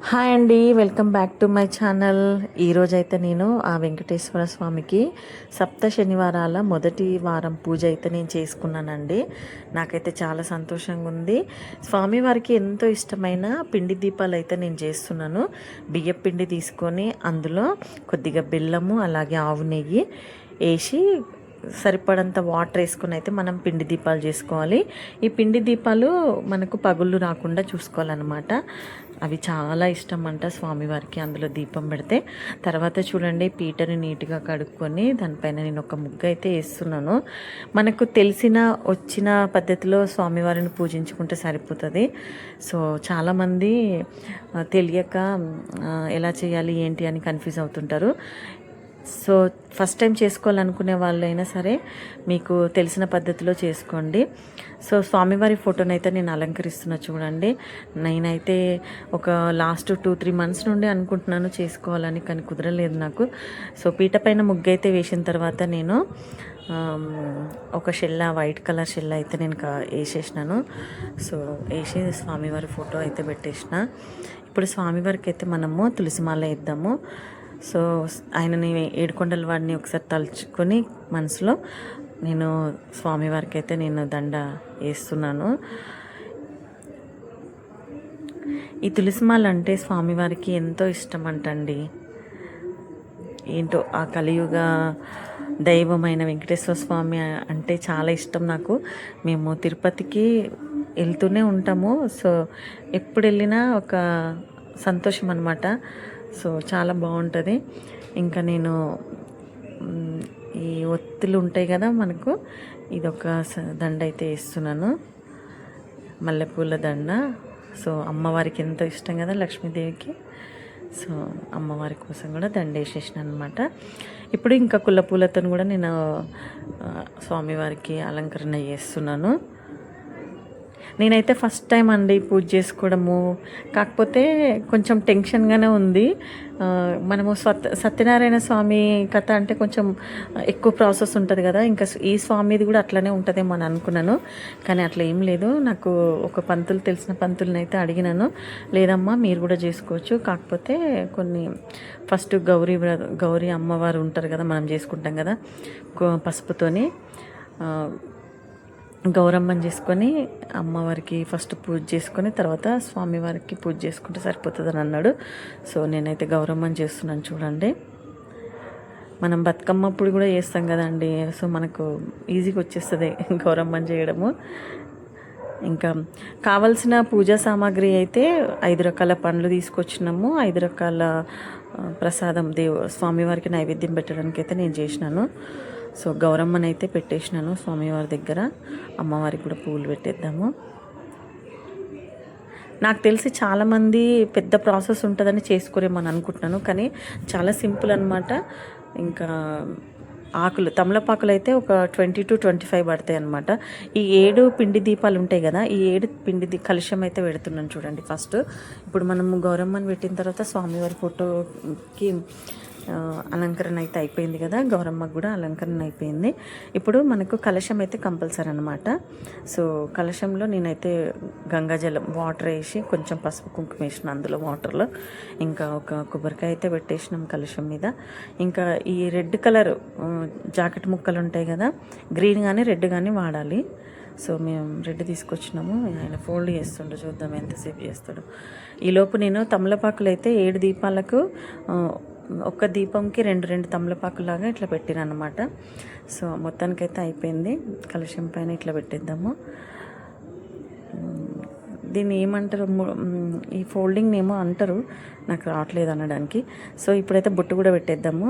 Hi అండి, welcome back to my channel. ఈరోజైతే నేను ఆ వెంకటేశ్వర స్వామికి సప్త శనివారాల మొదటి వారం పూజ అయితే నేను చేసుకున్నానండి. నాకైతే చాలా సంతోషంగా ఉంది. స్వామివారికి ఎంతో ఇష్టమైన పిండి దీపాలు అయితే నేను చేస్తున్నాను. బియ్యం పిండి తీసుకొని అందులో కొద్దిగా బెల్లము అలాగే ఆవు నెయ్యి వేసి సరిపడంత వాటర్ వేసుకొని అయితే మనం పిండి దీపాలు చేసుకోవాలి. ఈ పిండి దీపాలు మనకు పగుళ్ళు రాకుండా చూసుకోవాలన్నమాట. అవి చాలా ఇష్టం అంట స్వామివారికి అందులో దీపం పెడితే. తర్వాత చూడండి, పీటని నీట్గా కడుక్కొని దానిపైన నేను ఒక ముగ్గు అయితే వేస్తున్నాను. మనకు తెలిసిన వచ్చిన పద్ధతిలో స్వామివారిని పూజించుకుంటే సరిపోతుంది. సో చాలామంది తెలియక ఎలా చేయాలి ఏంటి అని కన్ఫ్యూజ్ అవుతుంటారు. సో ఫస్ట్ టైం చేసుకోవాలనుకునే వాళ్ళైనా సరే మీకు తెలిసిన పద్ధతిలో చేసుకోండి. సో స్వామివారి ఫోటోని అయితే నేను అలంకరిస్తున్నా చూడండి. నేనైతే ఒక లాస్ట్ 2-3 months నుండి అనుకుంటున్నాను చేసుకోవాలని, కానీ కుదరలేదు నాకు. సో పీట పైన ముగ్గు అయితే వేసిన తర్వాత నేను ఒక వైట్ కలర్ షెల్ల అయితే నేను వేసేసినాను. సో వేసి స్వామివారి ఫోటో అయితే పెట్టేసిన. ఇప్పుడు స్వామివారికి అయితే మనము తులసిమాల వేద్దాము. సో ఆయనని ఏడుకొండల వాడిని ఒకసారి తలుచుకొని మనసులో నేను స్వామివారికి అయితే నేను దండ వేస్తున్నాను. ఈ తులసిమాల అంటే స్వామివారికి ఎంతో ఇష్టం అంటండి. ఏంటో ఆ కలియుగ దైవమైన వెంకటేశ్వర స్వామి అంటే చాలా ఇష్టం నాకు. మేము తిరుపతికి వెళ్తూనే ఉంటాము. సో ఎప్పుడు వెళ్ళినా ఒక సంతోషం అన్నమాట. సో చాలా బాగుంటుంది. ఇంకా నేను ఈ ఒత్తులు ఉంటాయి కదా మనకు, ఇదొక దండ అయితే వేస్తున్నాను, మల్లెపూల దండ. సో అమ్మవారికి ఎంతో ఇష్టం కదా లక్ష్మీదేవికి. సో అమ్మవారి కోసం కూడా దండ వేసేసినాను అనమాట. ఇప్పుడు ఇంకా కుల్లపూలతో కూడా నేను స్వామివారికి అలంకరణ చేస్తున్నాను. నేనైతే ఫస్ట్ టైం అండి పూజ చేసుకోవడము. కాకపోతే కొంచెం టెన్షన్గానే ఉంది. మనము సత్యనారాయణ స్వామి కథ అంటే కొంచెం ఎక్కువ ప్రాసెస్ ఉంటుంది కదా, ఇంకా ఈ స్వామిది కూడా అట్లనే ఉంటుందేమో అని అనుకున్నాను. కానీ అట్లా ఏం లేదు. నాకు ఒక పంతులు, తెలిసిన పంతుల్ని అయితే అడిగినాను, లేదమ్మా మీరు కూడా చేసుకోవచ్చు, కాకపోతే కొన్ని ఫస్ట్ గౌరీ అమ్మవారు ఉంటారు కదా, మనం చేసుకుంటాం కదా పసుపుతోని గౌరమ్మని చేసుకొని అమ్మవారికి ఫస్ట్ పూజ చేసుకొని తర్వాత స్వామివారికి పూజ చేసుకుంటే సరిపోతుందని అన్నాడు. సో నేనైతే గౌరమ్మని చేస్తున్నాను చూడండి. మనం బతుకమ్మ అప్పుడు కూడా చేస్తాం కదండి. సో మనకు ఈజీగా వచ్చేస్తుంది గౌరమ్మని చేయడము. ఇంకా కావలసిన పూజా సామాగ్రి అయితే 5 రకాల పండ్లు తీసుకొచ్చినాము. 5 రకాల ప్రసాదం స్వామివారికి నైవేద్యం పెట్టడానికి అయితే నేను చేసినాను. సో గౌరమ్మని అయితే పెట్టేసినాను స్వామివారి దగ్గర. అమ్మవారికి కూడా పూలు పెట్టేద్దాము. నాకు తెలిసి చాలామంది పెద్ద ప్రాసెస్ ఉంటుందని చేసుకోరేమని అనుకుంటున్నాను, కానీ చాలా సింపుల్ అనమాట. ఇంకా ఆకులు, తమలపాకులు అయితే ఒక 20-25 పడతాయి అనమాట. ఈ 7 పిండి దీపాలు ఉంటాయి కదా, ఈ 7 పిండి కలుషం అయితే పెడుతున్నాను చూడండి. ఫస్ట్ ఇప్పుడు మనము గౌరమ్మని పెట్టిన తర్వాత స్వామివారి ఫోటోకి అలంకరణ అయితే అయిపోయింది కదా, గౌరమ్మకు కూడా అలంకరణ అయిపోయింది. ఇప్పుడు మనకు కలశం అయితే కంపల్సరీ అనమాట. సో కలశంలో నేనైతే గంగాజలం వాటర్ వేసి కొంచెం పసుపు కుంకుమ వేసిన అందులో వాటర్లో. ఇంకా ఒక కొబ్బరికాయ అయితే పెట్టేసినాం కలశం మీద. ఇంకా ఈ రెడ్ కలర్ జాకెట్ ముక్కలు ఉంటాయి కదా, గ్రీన్ కానీ రెడ్ కానీ వాడాలి. సో మేము రెడ్ తీసుకొచ్చినాము. ఆయన ఫోల్డ్ చేస్తుండో, చూద్దాం ఎంతసేపు చేస్తాడు. ఈలోపు నేను తమలపాకులు అయితే 7 దీపాలకు ఒక్క దీపంకి 2 తమలపాకులాగా ఇట్లా పెట్టినమాట. సో మొత్తానికైతే అయిపోయింది. కలశం పైన ఇట్లా పెట్టేద్దాము. దీన్ని ఏమంటారు, ఈ ఫోల్డింగ్ ఏమో అంటారు, నాకు రావట్లేదు అనడానికి. సో ఇప్పుడైతే బొట్టు కూడా పెట్టేద్దాము.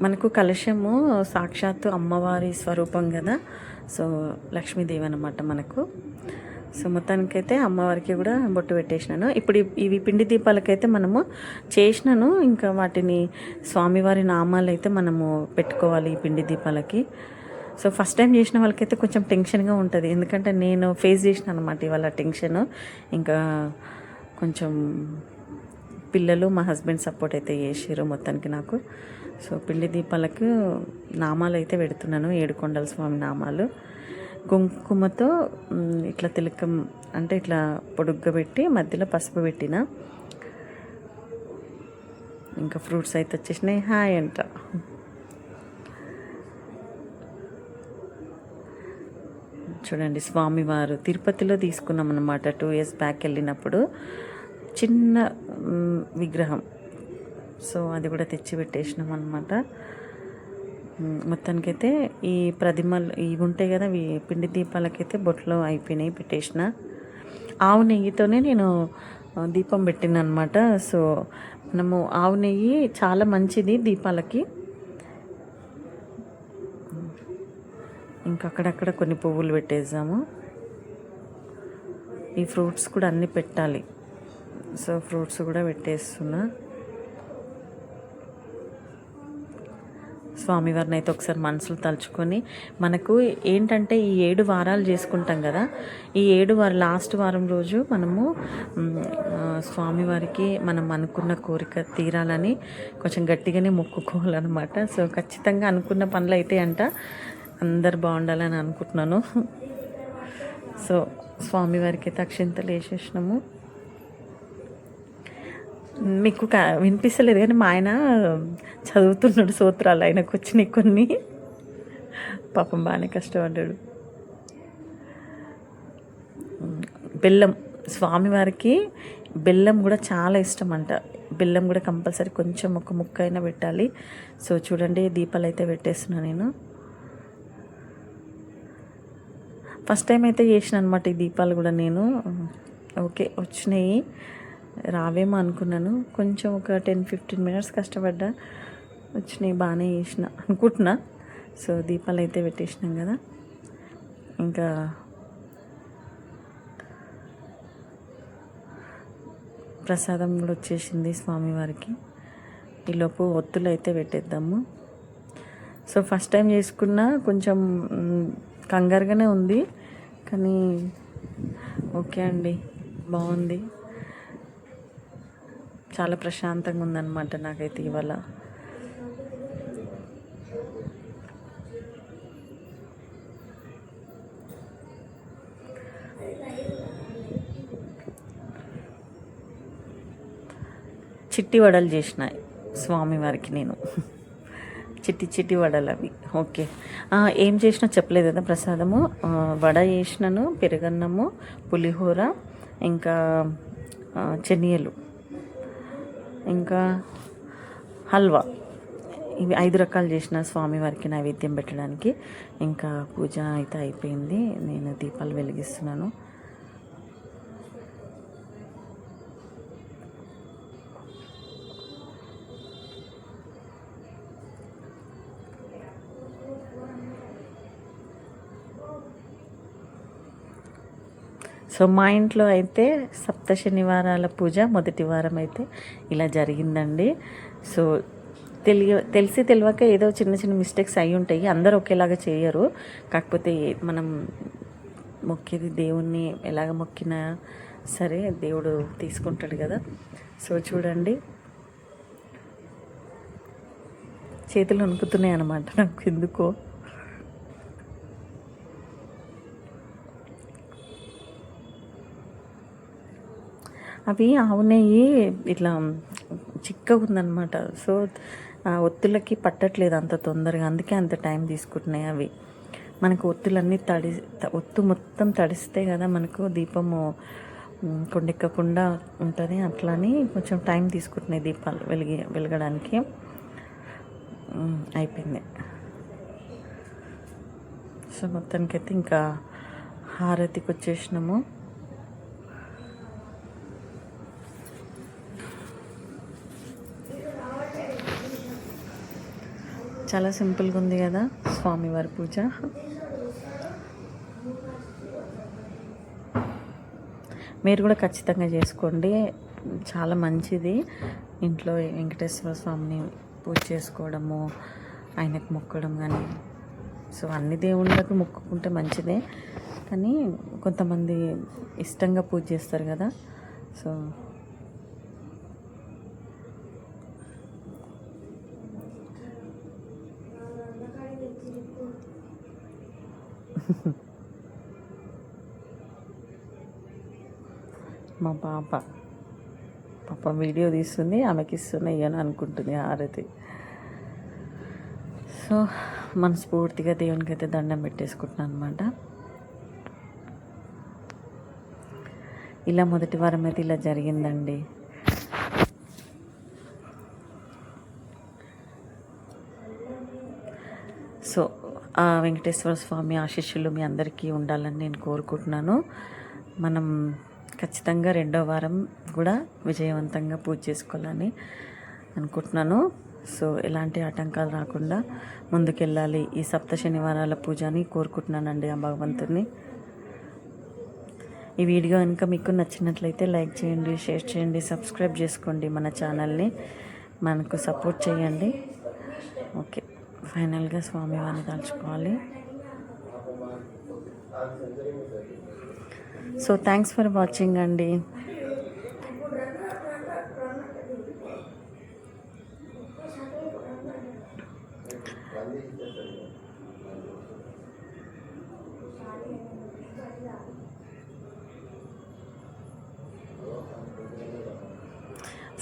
మనకు కలశము సాక్షాత్తు అమ్మవారి స్వరూపం కదా. సో లక్ష్మీదేవి అన్నమాట మనకు. సో మొత్తానికైతే అమ్మవారికి కూడా బొట్టు పెట్టేసినాను. ఇప్పుడు ఇవి పిండి దీపాలకైతే మనము చేసినాను. ఇంకా వాటిని స్వామివారి నామాలు అయితే మనము పెట్టుకోవాలి ఈ పిండి దీపాలకి. సో ఫస్ట్ టైం చేసిన వాళ్ళకైతే కొంచెం టెన్షన్గా ఉంటుంది, ఎందుకంటే నేను ఫేస్ చేసిన అనమాట ఇవాళ టెన్షన్. ఇంకా కొంచెం పిల్లలు, మా హస్బెండ్ సపోర్ట్ అయితే చేసారు మొత్తానికి నాకు. సో పిండి దీపాలకు నామాలు అయితే పెడుతున్నాను, ఏడుకొండల స్వామి నామాలు. కుంకుమతో ఇట్లా తిలకం అంటే ఇట్లా పొడుగ్గా పెట్టి మధ్యలో పసుపు పెట్టిన. ఇంకా ఫ్రూట్స్ అయితే వచ్చేసినాయి. హాయ్ అంట. చూడండి, స్వామివారు తిరుపతిలో తీసుకున్నాం అన్నమాట 2 years బ్యాక్ వెళ్ళినప్పుడు చిన్న విగ్రహం. సో అది కూడా తెచ్చి పెట్టేసినాం అనమాట. మొత్తానికైతే ఈ ప్రతిమలు ఇవి ఉంటాయి కదా, పిండి దీపాలకైతే బొట్లో అయిపోయినాయి, పెట్టేసిన. ఆవు నెయ్యితోనే నేను దీపం పెట్టిన అనమాట. సో మనము ఆవు నెయ్యి చాలా మంచిది దీపాలకి. ఇంకా అక్కడక్కడ కొన్ని పువ్వులు పెట్టేద్దాము. ఈ ఫ్రూట్స్ కూడా అన్నీ పెట్టాలి. సో ఫ్రూట్స్ కూడా పెట్టేస్తున్నా. స్వామివారిని అయితే ఒకసారి మనసులు తలుచుకొని, మనకు ఏంటంటే ఈ 7 వారాలు చేసుకుంటాం కదా, ఈ 7 వారం లాస్ట్ వారం రోజు మనము స్వామివారికి మనం అనుకున్న కోరిక తీరాలని కొంచెం గట్టిగానే మొక్కుకోవాలన్నమాట. సో ఖచ్చితంగా అనుకున్న పనులు అయితే అంట అందరు బాగుండాలని అనుకుంటున్నాను. సో స్వామివారికి అయితే అక్షింతలు వేసేసినాము. మీకు వినిపిస్తలేదు కానీ మా ఆయన చదువుతున్నాడు సూత్రాలు, ఆయనకు వచ్చినాయి కొన్ని. పాపం బాగానే కష్టపడ్డాడు. బెల్లం, స్వామివారికి బెల్లం కూడా చాలా ఇష్టం అంట. బెల్లం కూడా కంపల్సరీ కొంచెం ఒక ముక్క అయినా పెట్టాలి. సో చూడండి, దీపాలు అయితే పెట్టేస్తున్నా నేను. ఫస్ట్ టైం అయితే చేసిన అనమాట ఈ దీపాలు కూడా నేను. ఓకే వచ్చినాయి, రావేమో అనుకున్నాను. కొంచెం ఒక 10-15 minutes కష్టపడ్డా, వచ్చినాయి, బాగానే చేసిన అనుకుంటున్నా. సో దీపాలు అయితే పెట్టేసినాం కదా. ఇంకా ప్రసాదం కూడా వచ్చేసింది స్వామివారికి. ఈలోపు ఒత్తులు అయితే పెట్టేద్దాము. సో ఫస్ట్ టైం చేసుకున్నా కొంచెం కంగారుగానే ఉంది, కానీ ఓకే అండి, బాగుంది. చాలా ప్రశాంతంగా ఉందన్నమాట నాకైతే ఇవాళ. చిట్టి వడలు చేసిన స్వామివారికి నేను. చిట్టి వడలు అవి. ఓకే, ఏం చేసినా చెప్పలేదు కదా ప్రసాదము. వడ చేసినాను, పెరుగన్నము, పులిహోర, ఇంకా చెనియలు, ఇంకా హల్వా. ఇవి 5 రకాలు చేసిన స్వామివారికి నైవేద్యం పెట్టడానికి. ఇంకా పూజ అయితే అయిపోయింది, నేను దీపాలు వెలిగిస్తున్నాను. సో మా ఇంట్లో అయితే సప్త శనివారాల పూజ మొదటి వారం అయితే ఇలా జరిగిందండి. సో తెలిసి తెలియక ఏదో చిన్న చిన్న మిస్టేక్స్ అయి ఉంటాయి, అందరూ ఒకేలాగా చేయరు. కాకపోతే మనం మొక్కేది దేవుణ్ణి ఎలాగ మొక్కినా సరే దేవుడు తీసుకుంటాడు కదా. సో చూడండి, చేతులు వణుకుతున్నాయి అన్నమాట నాకు ఎందుకో. అవి ఆవు నెయ్యి ఇట్లా చిక్కగా ఉందన్నమాట. సో ఒత్తులకి పట్టట్లేదు అంత తొందరగా, అందుకే అంత టైం తీసుకుంటున్నాయి అవి. మనకు ఒత్తులన్నీ ఒత్తు మొత్తం తడిస్తే కదా మనకు దీపము కొండెక్కకుండా ఉంటుంది. అట్లని కొంచెం టైం తీసుకుంటున్నాయి దీపాలు వెలగడానికి. అయిపోయింది. సో మొత్తానికైతే ఇంకా హారతికి వచ్చేసినాము. చాలా సింపుల్గా ఉంది కదా స్వామివారి పూజ. మీరు కూడా ఖచ్చితంగా చేసుకోండి, చాలా మంచిది. ఇంట్లో వెంకటేశ్వర స్వామిని పూజ చేసుకోవడము, ఆయనకు మొక్కడం కానీ. సో అన్ని దేవుళ్ళకు మొక్కుకుంటే మంచిదే, కానీ కొంతమంది ఇష్టంగా పూజ చేస్తారు కదా. సో మా పాప వీడియో తీస్తుంది, ఆమెకి ఇస్తున్నా ఇయ్యను అనుకుంటుంది హారతి. సో మనస్ఫూర్తిగా దేవునికి అయితే దండం పెట్టేసుకుంటున్నాను అనమాట. ఇలా మొదటి వారం అయితే ఇలా జరిగిందండి. సో ఆ వెంకటేశ్వర స్వామి ఆశీస్సులు మీ అందరికీ ఉండాలని నేను కోరుకుంటున్నాను. మనం ఖచ్చితంగా రెండో వారం కూడా విజయవంతంగా పూజ చేసుకోవాలని అనుకుంటున్నాను. సో ఎలాంటి ఆటంకాలు రాకుండా ముందుకెళ్ళాలి ఈ సప్త శనివారాల పూజని కోరుకుంటున్నానండి ఆ భగవంతుని. ఈ వీడియో కనుక మీకు నచ్చినట్లయితే లైక్ చేయండి, షేర్ చేయండి, సబ్స్క్రైబ్ చేసుకోండి మన ఛానల్ని, మనకు సపోర్ట్ చేయండి. ఓకే, ఫైనల్గా స్వామివారిని తలుచుకోవాలి. సో థ్యాంక్స్ ఫర్ వాచింగ్ అండి.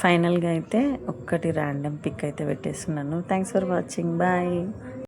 ఫైనల్గా అయితే ఒక్కటి ర్యాండమ్ పిక్ అయితే పెట్టేస్తున్నాను. Thanks for watching, bye.